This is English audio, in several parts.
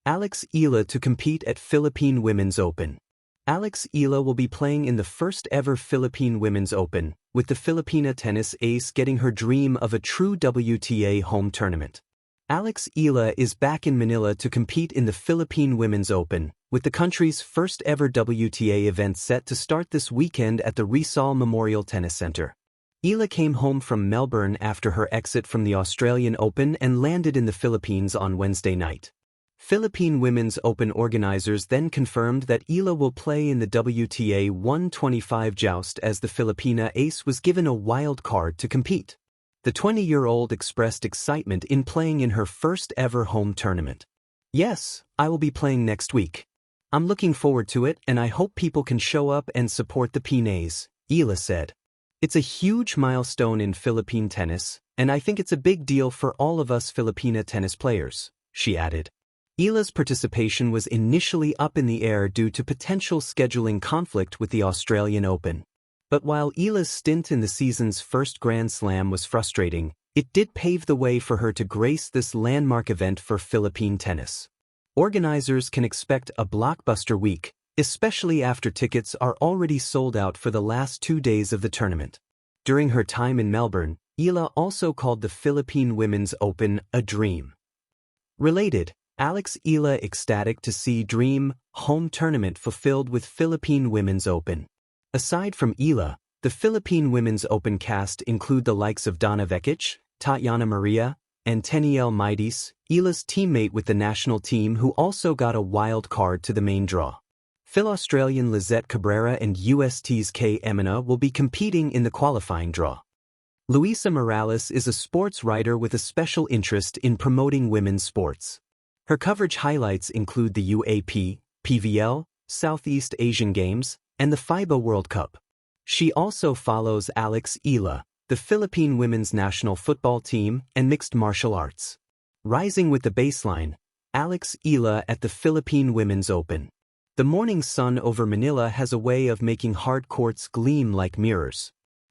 Eala to compete at Philippine Women's Open. Eala will be playing in the first-ever Philippine Women's Open, with the Filipina tennis ace getting her dream of a true WTA home tournament. Eala is back in Manila to compete in the Philippine Women's Open, with the country's first-ever WTA event set to start this weekend at the Rizal Memorial Tennis Center. Eala came home from Melbourne after her exit from the Australian Open and landed in the Philippines on Wednesday night. Philippine Women's Open organizers then confirmed that Eala will play in the WTA 125 joust as the Filipina ace was given a wild card to compete. The 20-year-old expressed excitement in playing in her first-ever home tournament. "Yes, I will be playing next week. I'm looking forward to it and I hope people can show up and support the Pinays," Eala said. "It's a huge milestone in Philippine tennis, and I think it's a big deal for all of us Filipina tennis players," she added. Eala's participation was initially up in the air due to potential scheduling conflict with the Australian Open. But while Eala's stint in the season's first Grand Slam was frustrating, it did pave the way for her to grace this landmark event for Philippine tennis. Organizers can expect a blockbuster week, especially after tickets are already sold out for the last 2 days of the tournament. During her time in Melbourne, Eala also called the Philippine Women's Open a dream. Related, Eala ecstatic to see dream home tournament fulfilled with Philippine Women's Open. Aside from Eala, the Philippine Women's Open cast include the likes of Donna Vekic, Tatiana Maria, and Teniel Maidis, Eala's teammate with the national team who also got a wild card to the main draw. Phil-Australian Lizette Cabrera and UST's Kay Emina will be competing in the qualifying draw. Luisa Morales is a sports writer with a special interest in promoting women's sports. Her coverage highlights include the UAP, PVL, Southeast Asian Games, and the FIBA World Cup. She also follows Eala, the Philippine women's national football team, and mixed martial arts. Rising with the baseline, Eala at the Philippine Women's Open. The morning sun over Manila has a way of making hard courts gleam like mirrors.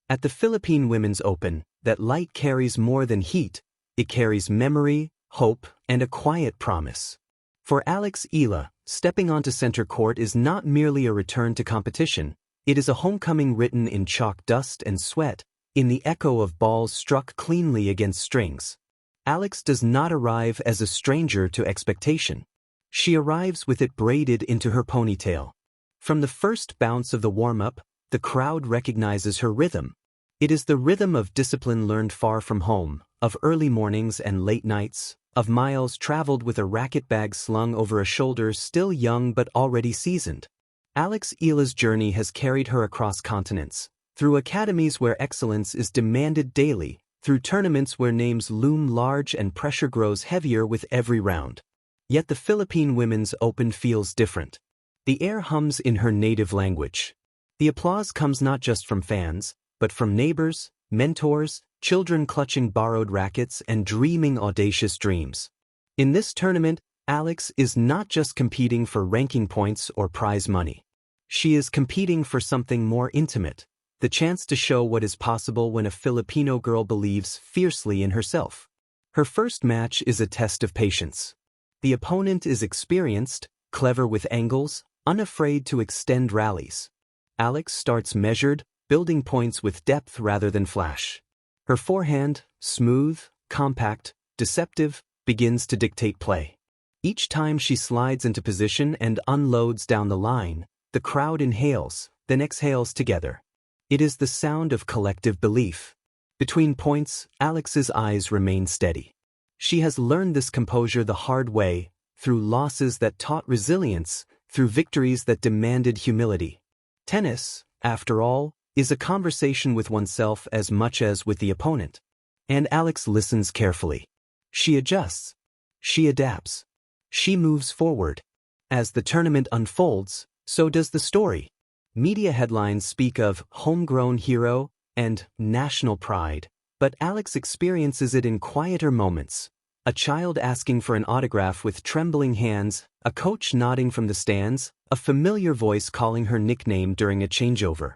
At the Philippine Women's Open, that light carries more than heat, it carries memory, hope, and a quiet promise. For Eala, stepping onto center court is not merely a return to competition, it is a homecoming written in chalk dust and sweat, in the echo of balls struck cleanly against strings. Alex does not arrive as a stranger to expectation. She arrives with it braided into her ponytail. From the first bounce of the warm-up, the crowd recognizes her rhythm. It is the rhythm of discipline learned far from home, of early mornings and late nights, of miles traveled with a racket bag slung over a shoulder still young but already seasoned. Eala's journey has carried her across continents, through academies where excellence is demanded daily, through tournaments where names loom large and pressure grows heavier with every round. Yet the Philippine Women's Open feels different. The air hums in her native language. The applause comes not just from fans, but from neighbors, mentors, children clutching borrowed rackets and dreaming audacious dreams. In this tournament, Alex is not just competing for ranking points or prize money. She is competing for something more intimate, the chance to show what is possible when a Filipino girl believes fiercely in herself. Her first match is a test of patience. The opponent is experienced, clever with angles, unafraid to extend rallies. Alex starts measured, building points with depth rather than flash. Her forehand, smooth, compact, deceptive, begins to dictate play. Each time she slides into position and unloads down the line, the crowd inhales, then exhales together. It is the sound of collective belief. Between points, Alex's eyes remain steady. She has learned this composure the hard way, through losses that taught resilience, through victories that demanded humility. Tennis, after all, is a conversation with oneself as much as with the opponent. And Alex listens carefully. She adjusts. She adapts. She moves forward. As the tournament unfolds, so does the story. Media headlines speak of homegrown hero and national pride, but Alex experiences it in quieter moments. A child asking for an autograph with trembling hands, a coach nodding from the stands, a familiar voice calling her nickname during a changeover.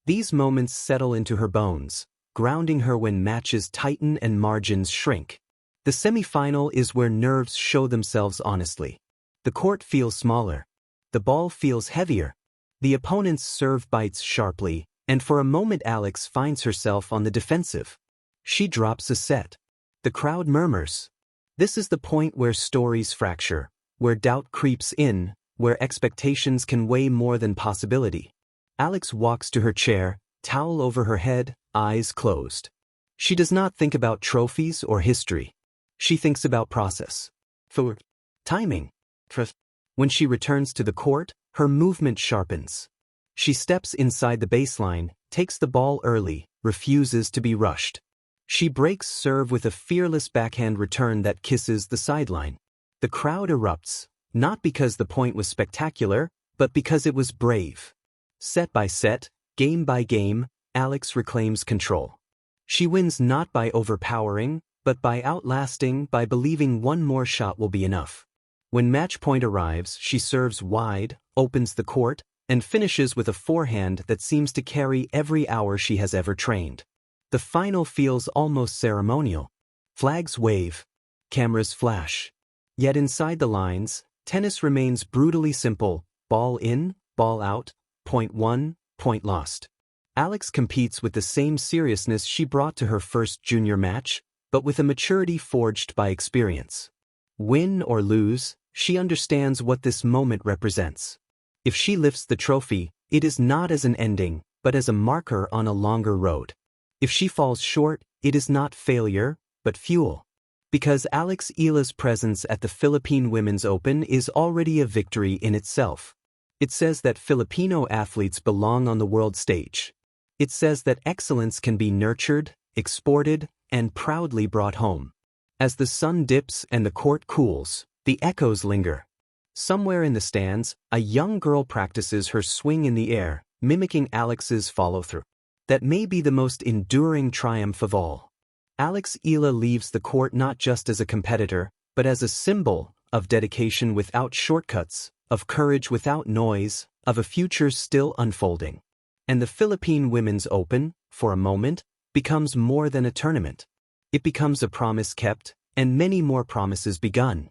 These moments settle into her bones, grounding her when matches tighten and margins shrink. The semifinal is where nerves show themselves honestly. The court feels smaller. The ball feels heavier. The opponent's serve bites sharply, and for a moment Alex finds herself on the defensive. She drops a set. The crowd murmurs. This is the point where stories fracture, where doubt creeps in, where expectations can weigh more than possibility. Alex walks to her chair, towel over her head, eyes closed. She does not think about trophies or history. She thinks about process. For timing. When she returns to the court, her movement sharpens. She steps inside the baseline, takes the ball early, refuses to be rushed. She breaks serve with a fearless backhand return that kisses the sideline. The crowd erupts, not because the point was spectacular, but because it was brave. Set by set, game by game, Alex reclaims control. She wins not by overpowering, but by outlasting, by believing one more shot will be enough. When match point arrives, she serves wide, opens the court, and finishes with a forehand that seems to carry every hour she has ever trained. The final feels almost ceremonial. Flags wave. Cameras flash. Yet inside the lines, tennis remains brutally simple: ball in, ball out, point won, point lost. Alex competes with the same seriousness she brought to her first junior match, but with a maturity forged by experience. Win or lose, she understands what this moment represents. If she lifts the trophy, it is not as an ending, but as a marker on a longer road. If she falls short, it is not failure, but fuel. Because Alex Eala's presence at the Philippine Women's Open is already a victory in itself. It says that Filipino athletes belong on the world stage. It says that excellence can be nurtured, exported, and proudly brought home. As the sun dips and the court cools, the echoes linger. Somewhere in the stands, a young girl practices her swing in the air, mimicking Alex's follow-through. That may be the most enduring triumph of all. Alex Eala leaves the court not just as a competitor, but as a symbol of dedication without shortcuts, of courage without noise, of a future still unfolding. And the Philippine Women's Open, for a moment, becomes more than a tournament. It becomes a promise kept, and many more promises begun.